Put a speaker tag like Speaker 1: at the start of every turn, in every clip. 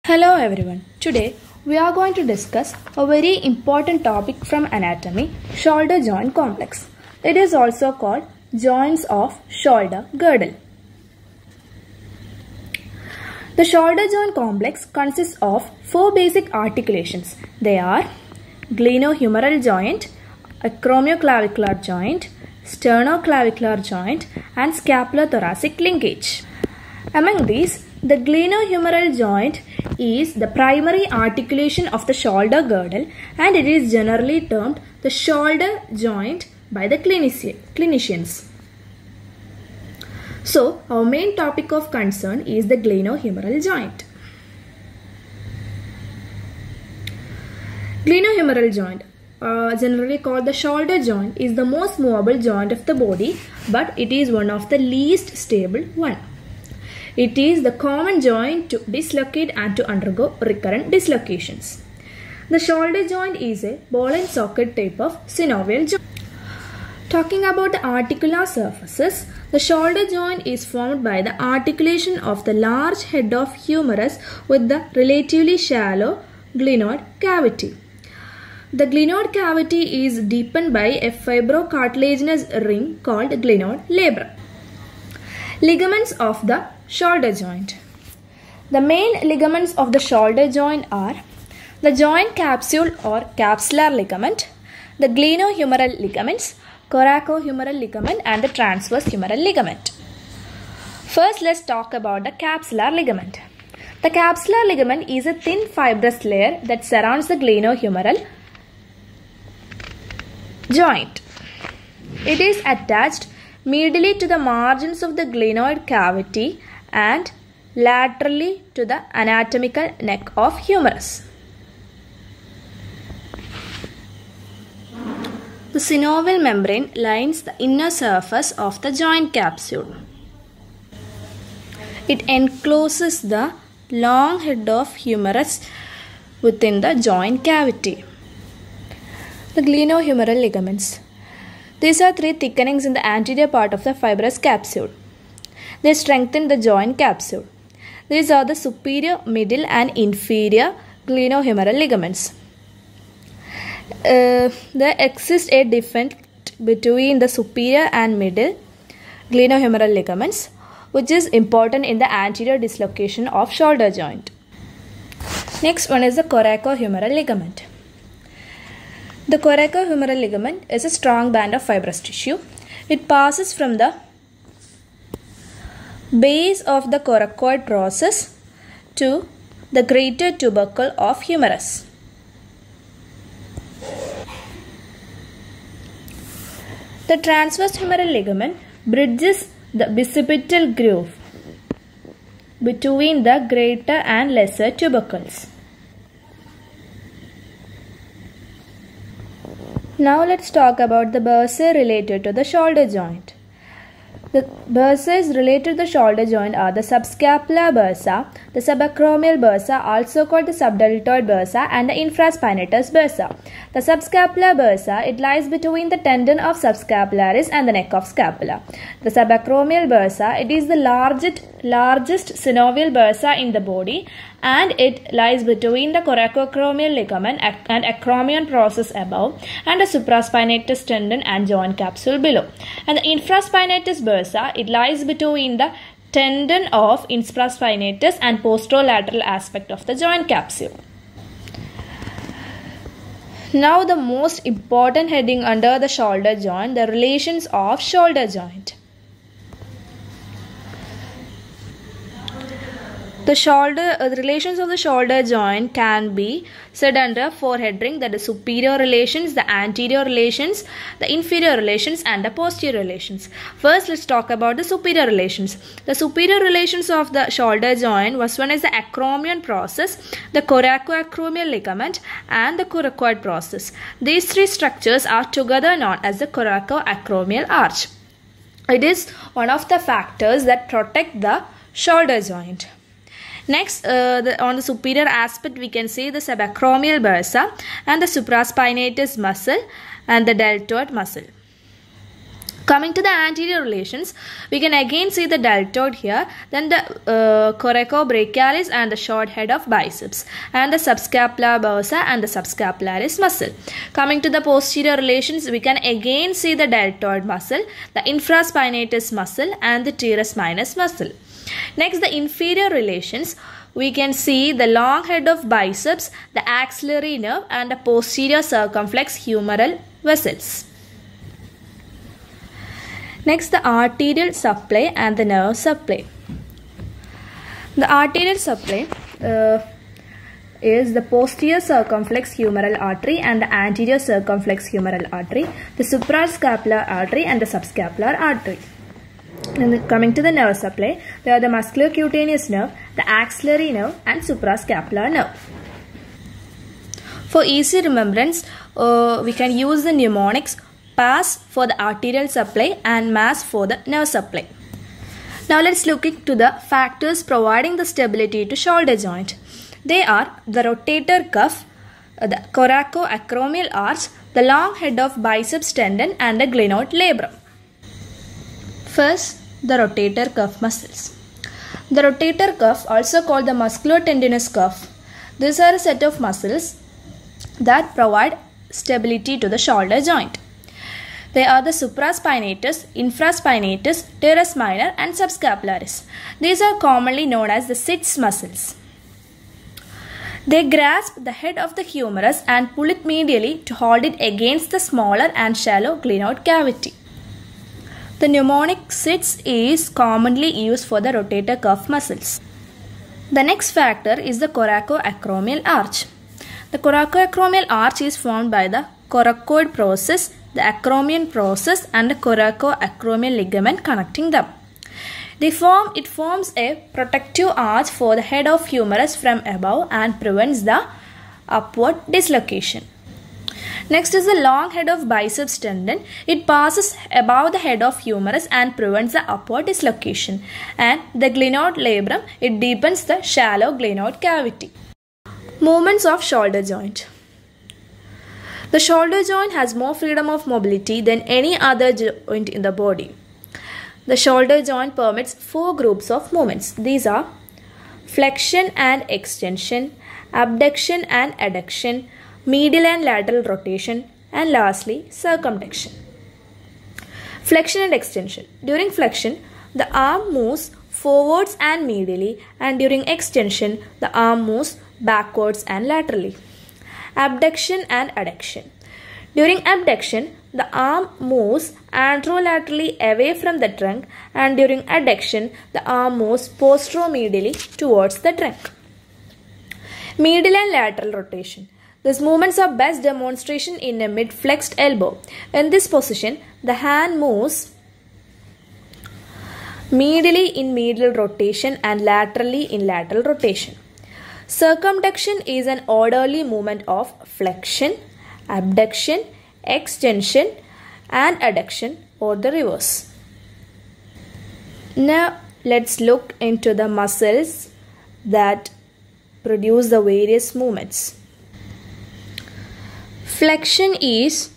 Speaker 1: Hello everyone. Today we are going to discuss a very important topic from anatomy, shoulder joint complex. It is also called joints of shoulder girdle. The shoulder joint complex consists of four basic articulations. They are glenohumeral joint, acromioclavicular joint, sternoclavicular joint and scapulothoracic linkage. Among these, the glenohumeral joint is the primary articulation of the shoulder girdle and it is generally termed the shoulder joint by the clinicians. So, our main topic of concern is the glenohumeral joint. Glenohumeral joint, generally called the shoulder joint, is the most movable joint of the body, but it is one of the least stable one. It is the common joint to dislocate and to undergo recurrent dislocations. The shoulder joint is a ball and socket type of synovial joint. Talking about the articular surfaces, the shoulder joint is formed by the articulation of the large head of humerus with the relatively shallow glenoid cavity. The glenoid cavity is deepened by a fibrocartilaginous ring called glenoid labrum. Ligaments of the shoulder joint. The main ligaments of the shoulder joint are the joint capsule or capsular ligament, the glenohumeral ligaments, coracohumeral ligament and the transverse humeral ligament. First, let's talk about the capsular ligament. The capsular ligament is a thin fibrous layer that surrounds the glenohumeral joint. It is attached medially to the margins of the glenoid cavity and laterally to the anatomical neck of humerus. The synovial membrane lines the inner surface of the joint capsule. It encloses the long head of humerus within the joint cavity. The glenohumeral ligaments. These are three thickenings in the anterior part of the fibrous capsule. They strengthen the joint capsule. These are the superior, middle and inferior glenohumeral ligaments. There exists a defect between the superior and middle glenohumeral ligaments, which is important in the anterior dislocation of shoulder joint. Next one is the coracohumeral ligament. The coracohumeral ligament is a strong band of fibrous tissue. It passes from the base of the coracoid process to the greater tubercle of humerus. The transverse humeral ligament bridges the bicipital groove between the greater and lesser tubercles. Now let's talk about the bursa related to the shoulder joint. The bursas related to the shoulder joint are the subscapular bursa, the subacromial bursa, also called the subdeltoid bursa, and the infraspinatus bursa. The subscapular bursa, it lies between the tendon of subscapularis and the neck of scapula. The subacromial bursa, it is the largest synovial bursa in the body and it lies between the coracoacromial ligament and acromion process above and the supraspinatus tendon and joint capsule below. And the infraspinatus bursa, it lies between the tendon of infraspinatus and posterolateral aspect of the joint capsule. Now the most important heading under the shoulder joint, the relations of shoulder joint. The relations of the shoulder joint can be said under four headings, that is superior relations, the anterior relations, the inferior relations and the posterior relations. First, let's talk about the superior relations. The superior relations of the shoulder joint was one is the acromion process, the coracoacromial ligament and the coracoid process. These three structures are together known as the coracoacromial arch. It is one of the factors that protect the shoulder joint. Next, on the superior aspect, we can see the subacromial bursa and the supraspinatus muscle and the deltoid muscle. Coming to the anterior relations, we can again see the deltoid here, then the coracobrachialis and the short head of biceps, and the subscapular bursa and the subscapularis muscle. Coming to the posterior relations, we can again see the deltoid muscle, the infraspinatus muscle and the teres minus muscle. Next, the inferior relations, we can see the long head of biceps, the axillary nerve and the posterior circumflex humeral vessels. Next, the arterial supply and the nerve supply. The arterial supply is the posterior circumflex humeral artery and the anterior circumflex humeral artery, the suprascapular artery and the subscapular artery. And coming to the nerve supply, there are the muscular cutaneous nerve, the axillary nerve and suprascapular nerve. For easy remembrance, we can use the mnemonics PASS for the arterial supply and MASS for the nerve supply. Now let's look into the factors providing the stability to shoulder joint. They are the rotator cuff, the coracoacromial arch, the long head of biceps tendon and the glenoid labrum. First, the rotator cuff muscles. The rotator cuff, also called the musculotendinous cuff, these are a set of muscles that provide stability to the shoulder joint. They are the supraspinatus, infraspinatus, teres minor and subscapularis. These are commonly known as the sits muscles. They grasp the head of the humerus and pull it medially to hold it against the smaller and shallow glenoid cavity. The mnemonic sits is commonly used for the rotator cuff muscles. The next factor is the coracoacromial arch. The coracoacromial arch is formed by the coracoid process, the acromion process and the coracoacromial ligament connecting them. It forms a protective arch for the head of humerus from above and prevents the upward dislocation. Next is the long head of biceps tendon. It passes above the head of humerus and prevents the upward dislocation. And the glenoid labrum, it deepens the shallow glenoid cavity. Movements of shoulder joint. The shoulder joint has more freedom of mobility than any other joint in the body. The shoulder joint permits 4 groups of movements. These are flexion and extension, abduction and adduction, medial and lateral rotation, and lastly circumduction. Flexion and extension. During flexion, the arm moves forwards and medially, and during extension, the arm moves backwards and laterally. Abduction and adduction. During abduction, the arm moves anterolaterally away from the trunk, and during adduction, the arm moves posteromedially towards the trunk. Medial and lateral rotation. These movements are best demonstration in a mid-flexed elbow. In this position, the hand moves medially in medial rotation and laterally in lateral rotation. Circumduction is an orderly movement of flexion, abduction, extension and adduction or the reverse. Now let's look into the muscles that produce the various movements. Flexion is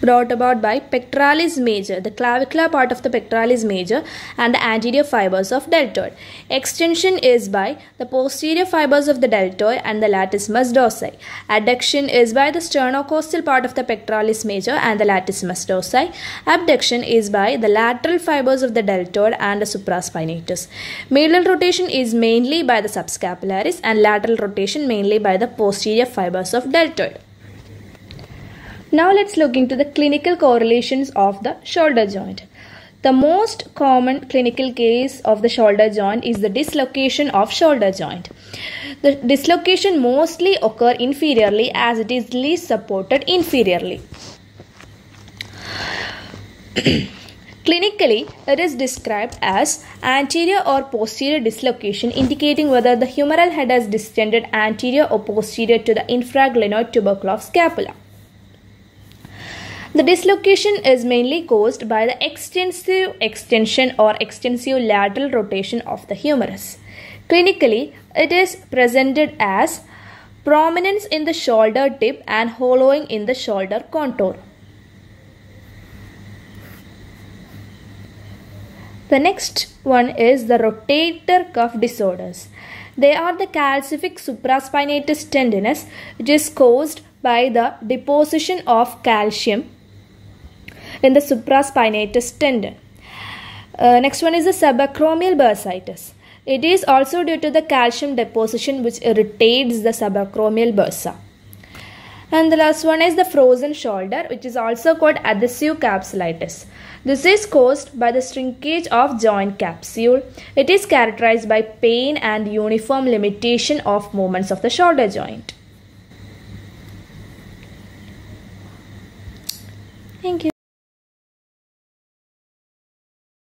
Speaker 1: brought about by pectoralis major, the clavicular part of the pectoralis major and the anterior fibers of deltoid. Extension is by the posterior fibers of the deltoid and the latissimus dorsi. Adduction is by the sternocostal part of the pectoralis major and the latissimus dorsi. Abduction is by the lateral fibers of the deltoid and the supraspinatus. Medial rotation is mainly by the subscapularis and lateral rotation mainly by the posterior fibers of deltoid. Now let's look into the clinical correlations of the shoulder joint. The most common clinical case of the shoulder joint is the dislocation of shoulder joint. The dislocation mostly occur inferiorly as it is least supported inferiorly. Clinically, it is described as anterior or posterior dislocation, indicating whether the humeral head has distended anterior or posterior to the infraglenoid tubercle of scapula. The dislocation is mainly caused by the extensive extension or extensive lateral rotation of the humerus. Clinically, it is presented as prominence in the shoulder tip and hollowing in the shoulder contour. The next one is the rotator cuff disorders. They are the calcific supraspinatus tendinous, which is caused by the deposition of calcium in the supraspinatus tendon. Next one is the subacromial bursitis. It is also due to the calcium deposition which irritates the subacromial bursa. And the last one is the frozen shoulder, which is also called adhesive capsulitis. This is caused by the shrinkage of joint capsule. It is characterized by pain and uniform limitation of movements of the shoulder joint. Thank you.